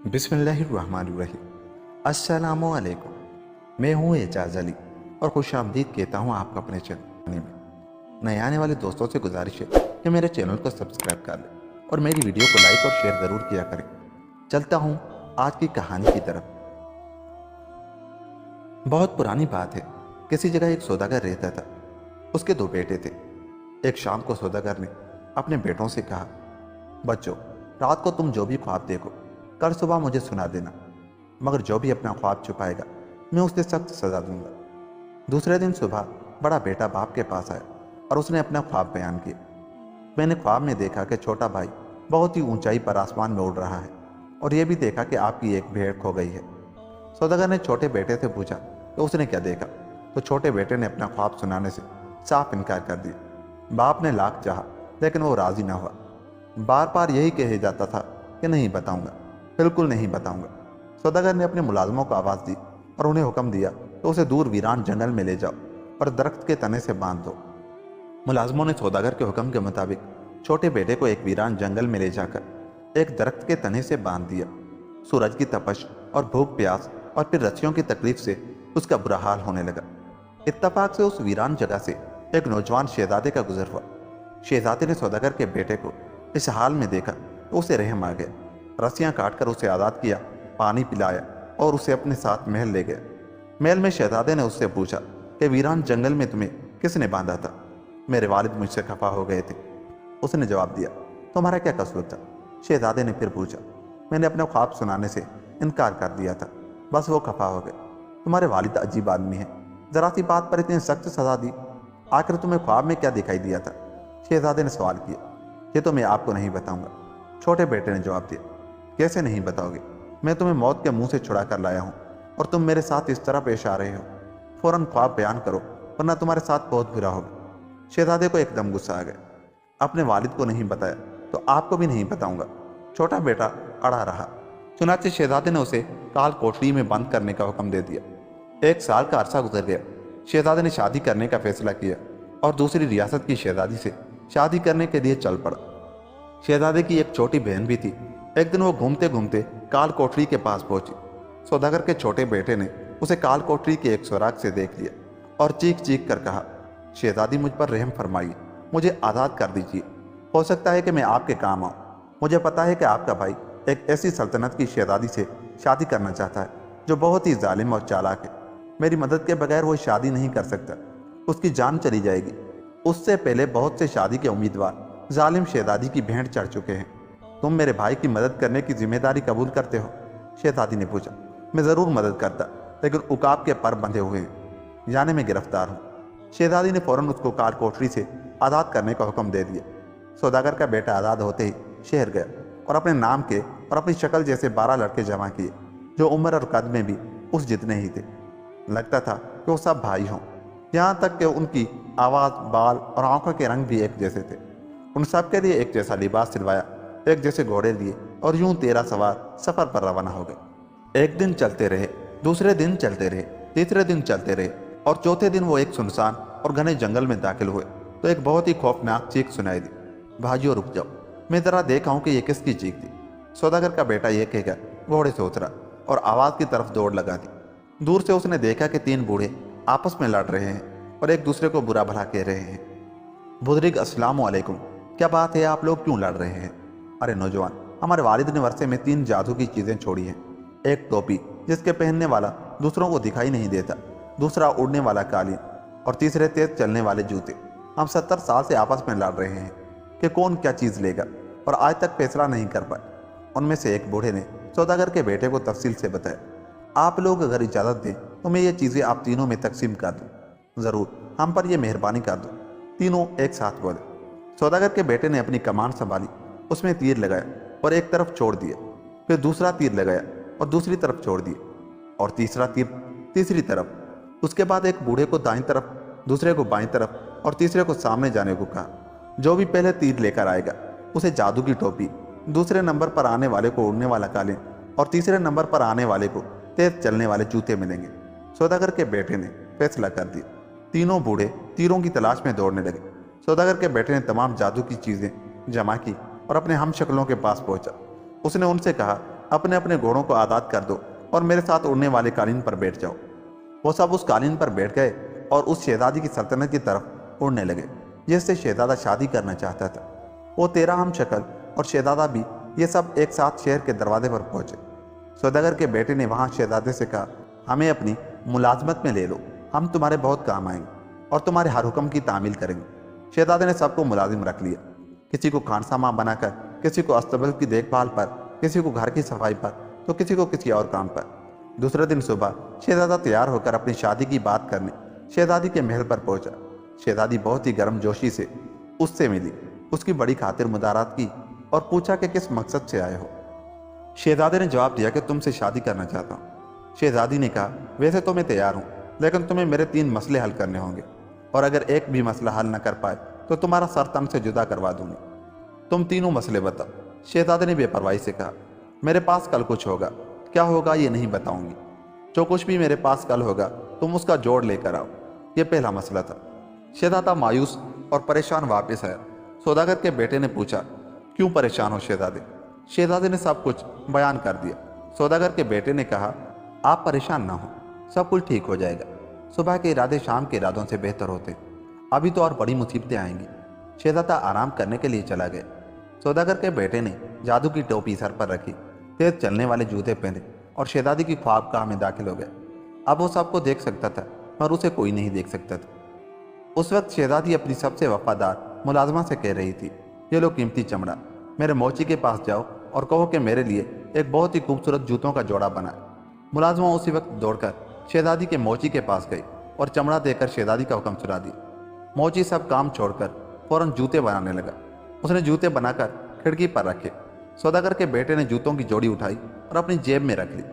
बिस्मिल्लाहिर्रहमानिर्रहीम। अस्सलामुअलैकुम। मैं हूँ एजाज अली और खुश आमदीद कहता हूँ आपका अपने चैनल में। नए आने वाले दोस्तों से गुजारिश है कि मेरे चैनल को सब्सक्राइब कर लें और मेरी वीडियो को लाइक और शेयर ज़रूर किया करें। चलता हूँ आज की कहानी की तरफ। बहुत पुरानी बात है। किसी जगह एक सौदागर रहता था। उसके दो बेटे थे। एक शाम को सौदागर ने अपने बेटों से कहा, बच्चों, रात को तुम जो भी ख्वाब देखो कल सुबह मुझे सुना देना, मगर जो भी अपना ख्वाब छुपाएगा मैं उसे सख्त सजा दूंगा। दूसरे दिन सुबह बड़ा बेटा बाप के पास आया और उसने अपना ख्वाब बयान किया। मैंने ख्वाब में देखा कि छोटा भाई बहुत ही ऊंचाई पर आसमान में उड़ रहा है और यह भी देखा कि आपकी एक भेड़ खो गई है। सौदागर ने छोटे बेटे से पूछा तो उसने क्या देखा, तो छोटे बेटे ने अपना ख्वाब सुनाने से साफ इनकार कर दिया। बाप ने लाख चाहा लेकिन वो राजी ना हुआ। बार बार यही कहे जाता था कि नहीं बताऊंगा, बिल्कुल नहीं बताऊंगा। सौदागर ने अपने मुलाजमों को आवाज़ दी और उन्हें हुक्म दिया तो उसे दूर वीरान जंगल में ले जाओ और दरख्त के तने से बांध दो। मुलाजमों ने सौदागर के हुक्म के मुताबिक छोटे बेटे को एक वीरान जंगल में ले जाकर एक दरख्त के तने से बांध दिया। सूरज की तपश और भूख प्यास और फिर रस्सियों की तकलीफ से उसका बुरा हाल होने लगा। इत्तफाक से उस वीरान जगह से एक नौजवान शहजादे का गुजर हुआ। शहजादे ने सौदागर के बेटे को इस हाल में देखा तो उसे रहम आ गया। रस्सियां काटकर उसे आज़ाद किया, पानी पिलाया और उसे अपने साथ महल ले गया। महल में शहजादे ने उससे पूछा कि वीरान जंगल में तुम्हें किसने बांधा था? मेरे वालिद मुझसे खफा हो गए थे। उसने जवाब दिया, तुम्हारा क्या कसूर था? शहजादे ने फिर पूछा, मैंने अपना ख्वाब सुनाने से इनकार कर दिया था, बस वो खफा हो गए। तुम्हारे वालिद अजीब आदमी हैं, जरा सी बात पर इतनी सख्त सजा दी। आखिर तुम्हें ख्वाब में क्या दिखाई दिया था? शहजादे ने सवाल किया। ये तो मैं आपको नहीं बताऊंगा, छोटे बेटे ने जवाब दिया। कैसे नहीं बताओगे? मैं तुम्हें मौत के मुंह से छुड़ा कर लाया हूँ और तुम मेरे साथ इस तरह पेश आ रहे हो। फौरन ख्वाब बयान करो वरना तुम्हारे साथ बहुत बुरा होगा। शहजादे को एकदम गुस्सा आ गया। अपने वालिद को नहीं बताया तो आपको भी नहीं बताऊंगा। छोटा बेटा अड़ा रहा। चुनाचे शहजादे ने उसे काल कोठरी में बंद करने का हुक्म दे दिया। 1 साल का अरसा गुजर गया। शहजादे ने शादी करने का फैसला किया और दूसरी रियासत की शहजादी से शादी करने के लिए चल पड़ा। शहजादे की एक छोटी बहन भी थी। एक दिन वो घूमते घूमते काल कोठरी के पास पहुंची। सौदागर के छोटे बेटे ने उसे काल कोठरी के एक सुराग से देख लिया और चीख चीख कर कहा, शहजादी मुझ पर रहम फरमाइए, मुझे आज़ाद कर दीजिए। हो सकता है कि मैं आपके काम आऊँ। मुझे पता है कि आपका भाई एक ऐसी सल्तनत की शहजादी से शादी करना चाहता है जो बहुत ही जालिम और चालाक है। मेरी मदद के बगैर वो शादी नहीं कर सकता, उसकी जान चली जाएगी। उससे पहले बहुत से शादी के उम्मीदवार जालिम शहजादी की भेंट चढ़ चुके हैं। तुम मेरे भाई की मदद करने की जिम्मेदारी कबूल करते हो? शहजादी ने पूछा। मैं ज़रूर मदद करता, लेकिन उकाब के पर बंधे हुए हैं, यानी मैं गिरफ्तार हूँ। शहजादी ने फौरन उसको काल कोठरी से आज़ाद करने का हुक्म दे दिया। सौदागर का बेटा आज़ाद होते ही शहर गया और अपने नाम के और अपनी शक्ल जैसे 12 लड़के जमा किए जो उम्र और कद में भी उस जितने ही थे। लगता था कि वो सब भाई हों, यहाँ तक कि उनकी आवाज़, बाल और आंखों के रंग भी एक जैसे थे। उन सब के लिए एक जैसा लिबास सिलवाया, एक जैसे घोड़े लिए और यूं 13 सवार सफर पर रवाना हो गए। एक दिन चलते रहे, दूसरे दिन चलते रहे, तीसरे दिन चलते रहे और चौथे दिन वो एक सुनसान और घने जंगल में दाखिल हुए तो एक बहुत ही खौफनाक चीख सुनाई दी। भाइयों रुक जाओ, मैं जरा देखा हूं कि ये किसकी चीख थी। सौदागर का बेटा ये कहकर घोड़े से उतरा और आवाज की तरफ दौड़ लगा दी। दूर से उसने देखा कि 3 बूढ़े आपस में लड़ रहे हैं और एक दूसरे को बुरा भला कह रहे हैं। बुजुर्ग, अस्सलाम वालेकुम, क्या बात है, आप लोग क्यों लड़ रहे हैं? अरे नौजवान, हमारे वालिद ने वर्षे में 3 जादू की चीज़ें छोड़ी हैं। एक टोपी जिसके पहनने वाला दूसरों को दिखाई नहीं देता, दूसरा उड़ने वाला कालीन और तीसरे तेज चलने वाले जूते। हम 70 साल से आपस में लड़ रहे हैं कि कौन क्या चीज़ लेगा और आज तक फैसला नहीं कर पाए। उनमें से एक बूढ़े ने सौदागर के बेटे को तफसील से बताया। आप लोग अगर इजाज़त दें तो मैं ये चीज़ें आप तीनों में तकसीम कर दूँ। ज़रूर, हम पर यह मेहरबानी कर दो। तीनों एक साथ बोले। सौदागर के बेटे ने अपनी कमान संभाली, उसमें तीर लगाया और एक तरफ छोड़ दिया, फिर दूसरा तीर लगाया और दूसरी तरफ छोड़ दिया और तीसरा तीर तीसरी तरफ। उसके बाद एक बूढ़े को दाईं तरफ, दूसरे को बाईं तरफ और तीसरे को सामने जाने को कहा। जो भी पहले तीर लेकर आएगा उसे जादू की टोपी, दूसरे नंबर पर आने वाले को उड़ने वाला कालीन और तीसरे नंबर पर आने वाले को तेज चलने वाले जूते मिलेंगे। सौदागर के बेटे ने फैसला कर दिया। तीनों बूढ़े तीरों की तलाश में दौड़ने लगे। सौदागर के बेटे ने तमाम जादू की चीज़ें जमा की और अपने हम शक्लों के पास पहुंचा। उसने उनसे कहा, अपने अपने घोड़ों को आज़ाद कर दो और मेरे साथ उड़ने वाले कालीन पर बैठ जाओ। वो सब उस कालीन पर बैठ गए और उस शहजादी की सल्तनत की तरफ उड़ने लगे जिससे शहजादा शादी करना चाहता था। वो 13 हम शक्ल और शहजादा भी ये सब एक साथ शहर के दरवाजे पर पहुंचे। सौदागर के बेटे ने वहां शहजादे से कहा, हमें अपनी मुलाजमत में ले लो, हम तुम्हारे बहुत काम आएंगे और तुम्हारे हर हुक्म की तामील करेंगे। शहजादे ने सबको मुलाजिम रख लिया, किसी को खानसामा बनाकर, किसी को अस्तबल की देखभाल पर, किसी को घर की सफाई पर, तो किसी को किसी और काम पर। दूसरे दिन सुबह शहजादा तैयार होकर अपनी शादी की बात करने शहजादी के महल पर पहुंचा। शहजादी बहुत ही गर्मजोशी से उससे मिली, उसकी बड़ी खातिर मुदारात की और पूछा कि किस मकसद से आए हो। शहजादे ने जवाब दिया कि तुमसे शादी करना चाहता हूँ। शहजादी ने कहा, वैसे तो मैं तैयार हूँ, लेकिन तुम्हें मेरे 3 मसले हल करने होंगे और अगर एक भी मसला हल न कर पाए तो तुम्हारा सर तन से जुदा करवा दूंगी। तुम तीनों मसले बताओ। शहजादे ने बेपरवाही से कहा, मेरे पास कल कुछ होगा, क्या होगा ये नहीं बताऊंगी। जो कुछ भी मेरे पास कल होगा तुम उसका जोड़ लेकर आओ। ये पहला मसला था। शहजादा मायूस और परेशान वापस आया। सौदागर के बेटे ने पूछा, क्यों परेशान हो शहजादे? शहजादे ने सब कुछ बयान कर दिया। सौदागर के बेटे ने कहा, आप परेशान ना हो, सब कुछ ठीक हो जाएगा। सुबह के इरादे शाम के इरादों से बेहतर होते हैं, अभी तो और बड़ी मुसीबतें आएंगी। शहजादा आराम करने के लिए चला गया। सौदागर के बेटे ने जादू की टोपी सर पर रखी, तेज चलने वाले जूते पहने और शहजादी की ख्वाबगाह में दाखिल हो गया। अब वो सबको देख सकता था पर उसे कोई नहीं देख सकता था। उस वक्त शहजादी अपनी सबसे वफादार मुलाजमा से कह रही थी, ये लो कीमती चमड़ा, मेरे मोची के पास जाओ और कहो कि मेरे लिए एक बहुत ही खूबसूरत जूतों का जोड़ा बनाए। मुलाजमा उसी वक्त दौड़कर शहजादी के मोची के पास गई और चमड़ा देकर शहजादी का हुक्म सुना दिया। मोची सब काम छोड़कर फौरन जूते बनाने लगा। उसने जूते बनाकर खिड़की पर रखे। सौदागर के बेटे ने जूतों की जोड़ी उठाई और अपनी जेब में रख ली।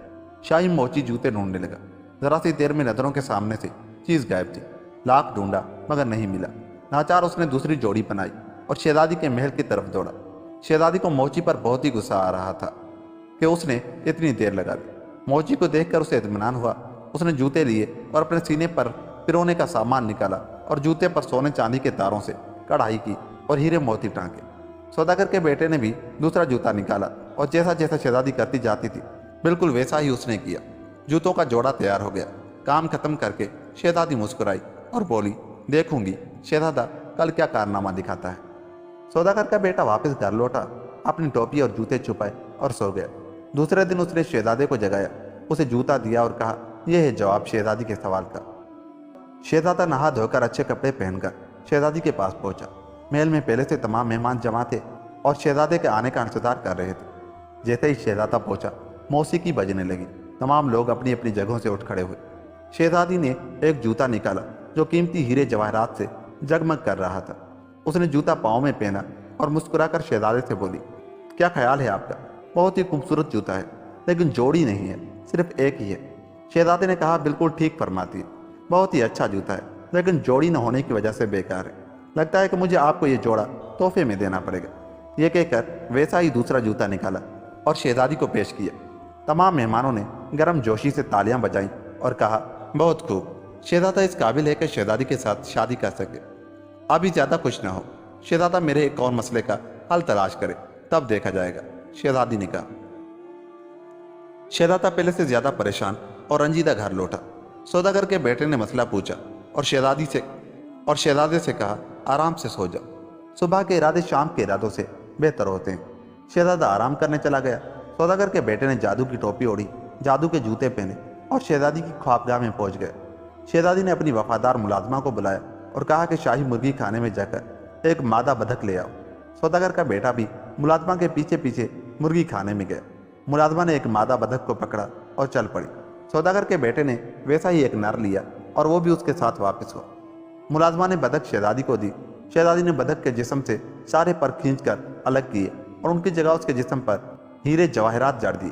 शाही मोची जूते ढूंढने लगा। जरा सी देर में नजरों के सामने से चीज गायब थी। लाख ढूंढा मगर नहीं मिला। नाचार उसने दूसरी जोड़ी बनाई और शहजादी के महल की तरफ दौड़ा। शहजादी को मोची पर बहुत ही गुस्सा आ रहा था कि उसने इतनी देर लगा दी। मोची को देखकर उसे इत्मीनान हुआ। उसने जूते लिए और अपने सीने पर पिरोने का सामान निकाला और जूते पर सोने चांदी के तारों से कढ़ाई की और हीरे मोती टांके। सौदागर के बेटे ने भी दूसरा जूता निकाला और जैसा जैसा शहजादी करती जाती थी बिल्कुल वैसा ही उसने किया। जूतों का जोड़ा तैयार हो गया। काम खत्म करके शहजादी मुस्कुराई और बोली, देखूंगी शहजादा कल क्या कारनामा दिखाता है। सौदागर का बेटा वापस घर लौटा, अपनी टोपी और जूते छुपाए और सो गया। दूसरे दिन उसने शहजादे को जगाया, उसे जूता दिया और कहा, यह है जवाब शहजादी के सवाल का। शहजादा नहा धोकर अच्छे कपड़े पहनकर शहजादी के पास पहुंचा। महल में पहले से तमाम मेहमान जमा थे और शहजादे के आने का इंतजार कर रहे थे। जैसे ही शहजादा पहुंचा मौसीकी बजने लगी। तमाम लोग अपनी अपनी जगहों से उठ खड़े हुए। शहजादी ने एक जूता निकाला जो कीमती हीरे जवाहरात से जगमग कर रहा था। उसने जूता पाँव में पहना और मुस्कुराकर शहजादे से बोली, क्या ख्याल है आपका? बहुत ही खूबसूरत जूता है, लेकिन जोड़ी नहीं है, सिर्फ एक ही है। शहजादे ने कहा, बिल्कुल ठीक फरमाती है, बहुत ही अच्छा जूता है, लेकिन जोड़ी न होने की वजह से बेकार है। लगता है कि मुझे आपको ये जोड़ा तोहफे में देना पड़ेगा। यह कहकर वैसा ही दूसरा जूता निकाला और शहजादी को पेश किया। तमाम मेहमानों ने गर्म जोशी से तालियां बजाईं और कहा, बहुत खूब, शहजादा इस काबिल है कि शहजादी के साथ शादी कर सके। अभी ज़्यादा खुश ना हो, शहजादा मेरे एक और मसले का हल तलाश करे, तब देखा जाएगा, शहजादी ने कहा। शहजादा पहले से ज़्यादा परेशान और रंजीदा घर लौटा। सौदागर के बेटे ने मसला पूछा और शहजादे से कहा, आराम से सो जाओ, सुबह के इरादे शाम के इरादों से बेहतर होते हैं। शहजादा आराम करने चला गया। सौदागर के बेटे ने जादू की टोपी ओढ़ी, जादू के जूते पहने और शहजादी की ख्वाबगाह में पहुंच गए। शहजादी ने अपनी वफादार मुलाजमा को बुलाया और कहा कि शाही मुर्गी खाने में जाकर एक मादा बतख ले आओ। सौदागर का बेटा भी मुलाजमा के पीछे पीछे मुर्गी खाने में गया। मुलाजमा ने एक मादा बतख को पकड़ा और चल पड़ी। सौदागर के बेटे ने वैसा ही एक नर लिया और वो भी उसके साथ वापस हुआ। मुलाजमा ने बतख शहजादी को दी। शहजादी ने बतख के जिस्म से सारे पर खींचकर अलग किए और उनकी जगह उसके जिस्म पर हीरे जवाहरात जड़ दिए।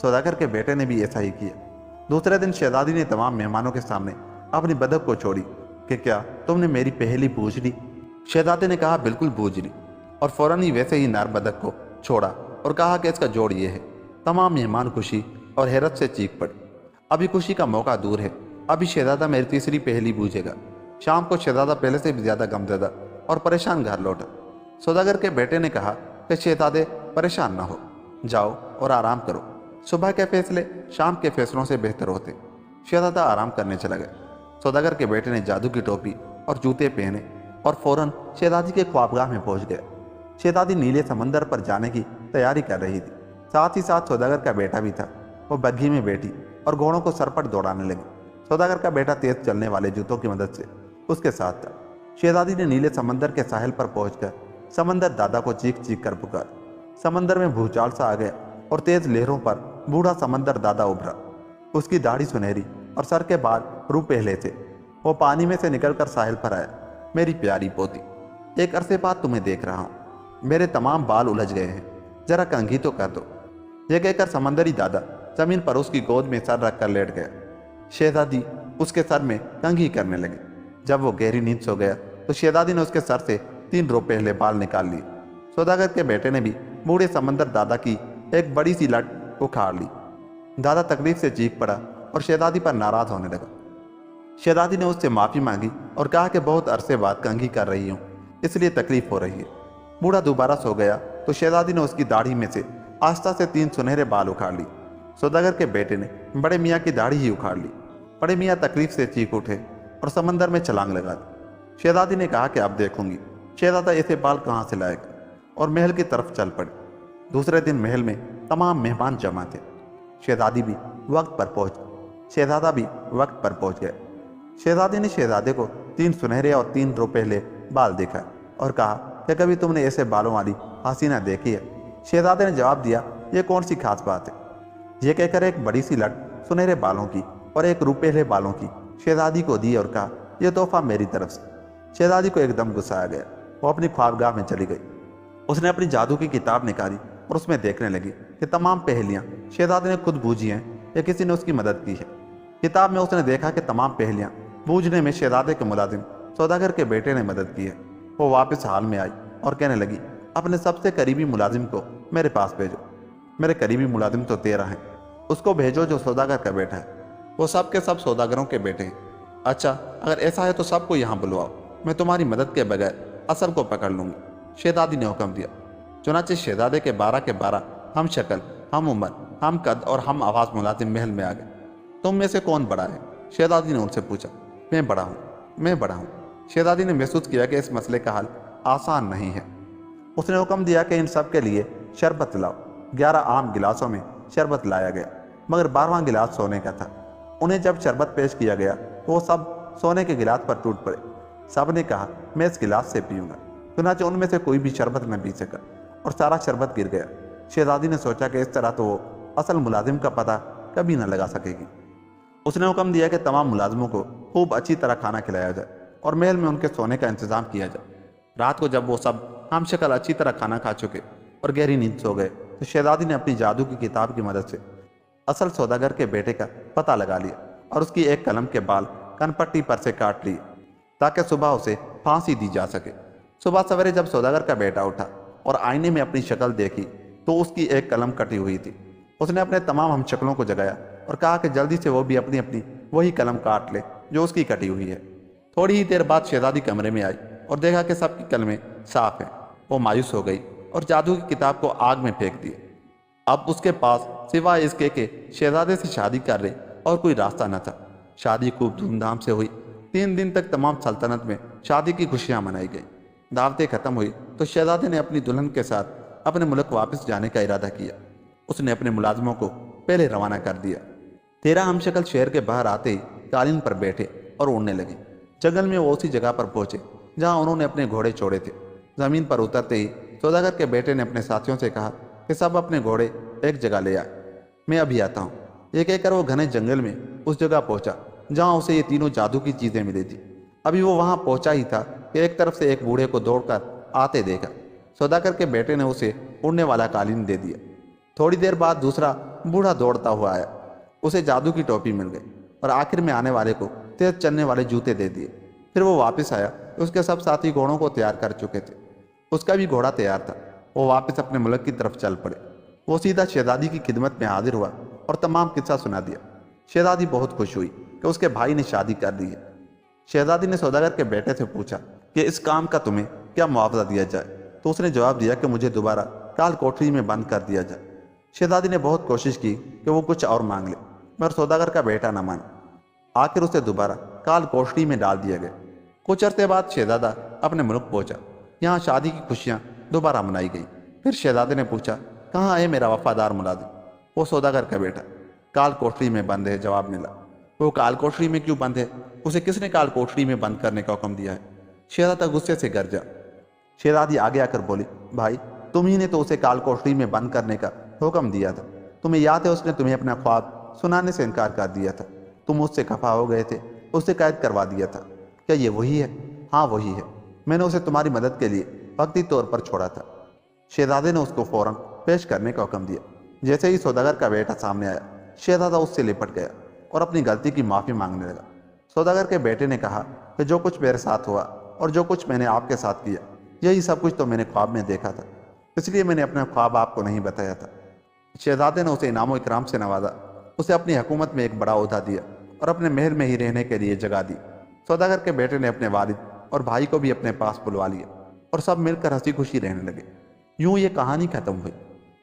सौदागर के बेटे ने भी ऐसा ही किया। दूसरे दिन शहजादी ने तमाम मेहमानों के सामने अपनी बतख को छोड़ी कि क्या तुमने मेरी पहेली बूझ ली? शहजादे ने कहा, बिल्कुल बूझ ली, और फौरन ही वैसे ही नर बतख को छोड़ा और कहा कि इसका जोड़ ये है। तमाम मेहमान खुशी और हैरत से चीख पड़े। अभी खुशी का मौका दूर है, अभी शहजादा मेरी तीसरी पहेली बूझेगा। शाम को शहजादा पहले से भी ज्यादा गमज़दा और परेशान घर लौटा। सौदागर के बेटे ने कहा कि शहजादे परेशान ना हो, जाओ और आराम करो, सुबह के फैसले शाम के फैसलों से बेहतर होते। शहजादा आराम करने चला गया। सौदागर के बेटे ने जादू की टोपी और जूते पहने और फौरन शहजादी के ख्वाबगाह में पहुंच गया। शहजादी नीले समंदर पर जाने की तैयारी कर रही थी। साथ ही साथ सौदागर का बेटा भी था। वो बग्घी में बैठी और घोड़ों को सरपट दौड़ाने लगी। सौदागर का बेटा तेज चलने वाले जूतों की मदद से उसके साथ था। शहजादी ने नीले समंदर के साहिल पर पहुंचकर समंदर दादा को चीख चीख कर पुकारा। समंदर में भूचाल सा आ गया और तेज लहरों पर बूढ़ा समंदर दादा उभरा। उसकी दाढ़ी सुनहरी और सर के बाल रू पहले थे। वो पानी में से निकलकर साहिल पर आया। मेरी प्यारी पोती, एक अरसे बाद तुम्हें देख रहा हूं। मेरे तमाम बाल उलझ गए हैं, जरा कंघी तो कर दो। यह कहकर समंदरी दादा जमीन पर उसकी गोद में सर रखकर लेट गया। शहजादी उसके सर में कंघी करने लगी। जब वो गहरी नींद सो गया तो शहजादी ने उसके सर से 3 रोज पहले बाल निकाल लिए। सौदागर के बेटे ने भी बूढ़े समंदर दादा की एक बड़ी सी लट उखाड़ ली। दादा तकलीफ से चीख पड़ा और शहजादी पर नाराज होने लगा। शहजादी ने उससे माफी मांगी और कहा कि बहुत अरसे बाद कंघी कर रही हूँ, इसलिए तकलीफ हो रही है। बूढ़ा दोबारा सो गया तो शहजादी ने उसकी दाढ़ी में से आस्था से 3 सुनहरे बाल उखाड़ ली। सौदागर के बेटे ने बड़े मियाँ की दाढ़ी ही उखाड़ ली। बड़े मियाँ तकलीफ से चीख उठे और समंदर में छलांग लगा दी। शहजादी ने कहा कि अब देखूंगी शहजादा ऐसे बाल कहाँ से लाएगा, और महल की तरफ चल पड़े। दूसरे दिन महल में तमाम मेहमान जमा थे। शहजादा भी वक्त पर पहुंच गए। शहजादी ने शहजादे को 3 सुनहरे और 3 रोज पहले बाल देखा और कहा कि कभी तुमने ऐसे बालों वाली हसीना देखी है? शहजादे ने जवाब दिया, यह कौन सी खास बात है? यह कहकर एक बड़ी सी लट सुनहरे बालों की और 1 रोज पहले बालों की शहजादी को दी और कहा, यह तोहफा मेरी तरफ से। शहजादी को एकदम गुस्सा आ गया। वो अपनी ख्वाबगाह में चली गई। उसने अपनी जादू की किताब निकाली और उसमें देखने लगी कि तमाम पहेलियां शहजादी ने खुद बूझी हैं या किसी ने उसकी मदद की है। किताब में उसने देखा कि तमाम पहेलियां बूझने में शहजादे के मुलाजिम सौदागर के बेटे ने मदद की है। वो वापस हाल में आई और कहने लगी, अपने सबसे करीबी मुलाजिम को मेरे पास भेजो। मेरे करीबी मुलाजिम तो 13 हैं, उसको भेजो जो सौदागर का बेटा है। वो सब के सब सौदागरों के बेटे हैं। अच्छा, अगर ऐसा है तो सबको यहाँ बुलवाओ, मैं तुम्हारी मदद के बगैर असल को पकड़ लूंगी। शहजादी ने हुक्म दिया। चुनाचे शहजादे के 12 हम शक्ल, हम उम्र, हम कद और हम आवाज मुलाजिम महल में आ गए। तुम में से कौन बड़ा है? शहजादी ने उनसे पूछा। मैं बड़ा हूँ। शहजादी ने महसूस किया कि इस मसले का हल आसान नहीं है। उसने हुक्म दिया कि इन सब के लिए शरबत लाओ। 11 आम गिलासों में शरबत लाया गया, मगर 12वां गिलास सोने का था। उन्हें जब शरबत पेश किया गया तो वो सब सोने के गिलास पर टूट पड़े। सब ने कहा, मैं इस गिलास से पीऊंगा। चुनाचे उनमें से कोई भी शरबत न पी सका और सारा शरबत गिर गया। शहजादी ने सोचा कि इस तरह तो वो असल मुलाजिम का पता कभी न लगा सकेगी। उसने हुक्म दिया कि तमाम मुलाजिमों को खूब अच्छी तरह खाना खिलाया जाए और महल में उनके सोने का इंतजाम किया जाए। रात को जब वो सब हम शक्ल अच्छी तरह खाना खा चुके और गहरी नींद सो गए तो शहजादी ने अपनी जादू की किताब की मदद से असल सौदागर के बेटे का पता लगा लिया और उसकी एक कलम के बाल कनपट्टी पर से काट लिए ताकि सुबह उसे फांसी दी जा सके। सुबह सवेरे जब सौदागर का बेटा उठा और आईने में अपनी शक्ल देखी तो उसकी एक कलम कटी हुई थी। उसने अपने तमाम हम शक्लों को जगाया और कहा कि जल्दी से वो भी अपनी अपनी वही कलम काट ले जो उसकी कटी हुई है। थोड़ी ही देर बाद शहजादी कमरे में आई और देखा कि सबकी कलमें साफ हैं। वो मायूस हो गई और जादू की किताब को आग में फेंक दिया। अब उसके पास सिवाय इसके कि शहजादे से शादी कर ले और कोई रास्ता न था। शादी खूब धूमधाम से हुई। 3 दिन तक तमाम सल्तनत में शादी की खुशियां मनाई गई। दावतें खत्म हुई तो शहजादे ने अपनी दुल्हन के साथ अपने मुल्क वापस जाने का इरादा किया। उसने अपने मुलाजिमों को पहले रवाना कर दिया। 13 हमशक्ल शहर के बाहर आते ही कालीन पर बैठे और उड़ने लगे। जंगल में वो उसी जगह पर पहुंचे जहां उन्होंने अपने घोड़े छोड़े थे। जमीन पर उतरते ही सौदागर के बेटे ने अपने साथियों से कहा कि सब अपने घोड़े एक जगह ले आए, मैं अभी आता हूँ। ये कहकर वो घने जंगल में उस जगह पहुंचा जहां उसे ये तीनों जादू की चीजें मिली थी। अभी वो वहां पहुंचा ही था कि एक तरफ से एक बूढ़े को दौड़कर आते देखा। सौदागर के बेटे ने उसे उड़ने वाला कालीन दे दिया। थोड़ी देर बाद दूसरा बूढ़ा दौड़ता हुआ आया। उसे जादू की टोपी मिल गई और आखिर में आने वाले को तेज चलने वाले जूते दे दिए। फिर वो वापस आया। उसके सब साथी घोड़ों को तैयार कर चुके थे। उसका भी घोड़ा तैयार था। वो वापस अपने मुल्क की तरफ चल पड़े। वो सीधा शहजादी की खिदमत में हाजिर हुआ और तमाम किस्सा सुना दिया। शहजादी बहुत खुश हुई कि उसके भाई ने शादी कर दी है। शहजादी ने सौदागर के बेटे से पूछा कि इस काम का तुम्हें क्या मुआवजा दिया जाए, तो उसने जवाब दिया कि मुझे दोबारा काल कोठरी में बंद कर दिया जाए। शहजादी ने बहुत कोशिश की कि वो कुछ और मांग ले, मगर सौदागर का बेटा न माना। आखिर उसे दोबारा काल कोठरी में डाल दिया गया। कुछ अरसे बाद शहजादा अपने मुल्क पहुंचा। यहाँ शादी की खुशियां दोबारा मनाई गई। फिर शहजादे ने पूछा, कहाँ है मेरा वफादार मुलाजिम? वो सौदागर का बेटा काल कोठरी में बंद है, जवाब मिला। वो काल कोठरी में क्यों बंद है? उसे किसने काल कोठरी में बंद करने का हुक्म दिया है? शहजादा गुस्से से गरजा। शहजादी आगे आकर बोली, भाई तुम ही ने तो उसे काल कोठरी में बंद करने का हुक्म दिया था। तुम्हें याद है उसने तुम्हें अपना ख्वाब सुनाने से इनकार कर दिया था। तुम उससे खफा हो गए थे, उससे कैद करवा दिया था। क्या ये वही है? हाँ वही है। मैंने उसे तुम्हारी मदद के लिए वक्ती तौर पर छोड़ा था। शहजादे ने उसको फौरन पेश करने का हुक्म दिया। जैसे ही सौदागर का बेटा सामने आया, शहजादा उससे लिपट गया और अपनी गलती की माफ़ी मांगने लगा। सौदागर के बेटे ने कहा कि जो कुछ मेरे साथ हुआ और जो कुछ मैंने आपके साथ किया, यही सब कुछ तो मैंने ख्वाब में देखा था, इसलिए मैंने अपना ख्वाब आपको नहीं बताया था। शहजादे ने उसे इनाम इकराम से नवाजा, उसे अपनी हुकूमत में एक बड़ा ओहदा दिया और अपने महल में ही रहने के लिए जगह दी। सौदागर के बेटे ने अपने वालिद और भाई को भी अपने पास बुलवा लिया और सब मिलकर हंसी खुशी रहने लगे। यूं ये कहानी खत्म हुई।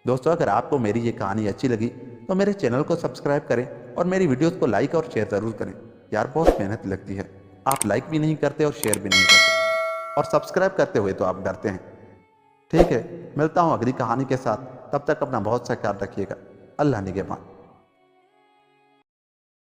दोस्तों, अगर आपको मेरी ये कहानी अच्छी लगी तो मेरे चैनल को सब्सक्राइब करें और मेरी वीडियोस को लाइक और शेयर ज़रूर करें। यार बहुत मेहनत लगती है, आप लाइक भी नहीं करते और शेयर भी नहीं करते, और सब्सक्राइब करते हुए तो आप डरते हैं। ठीक है, मिलता हूँ अगली कहानी के साथ। तब तक अपना बहुत सा ख्याल रखिएगा। अल्लाह निगहबान।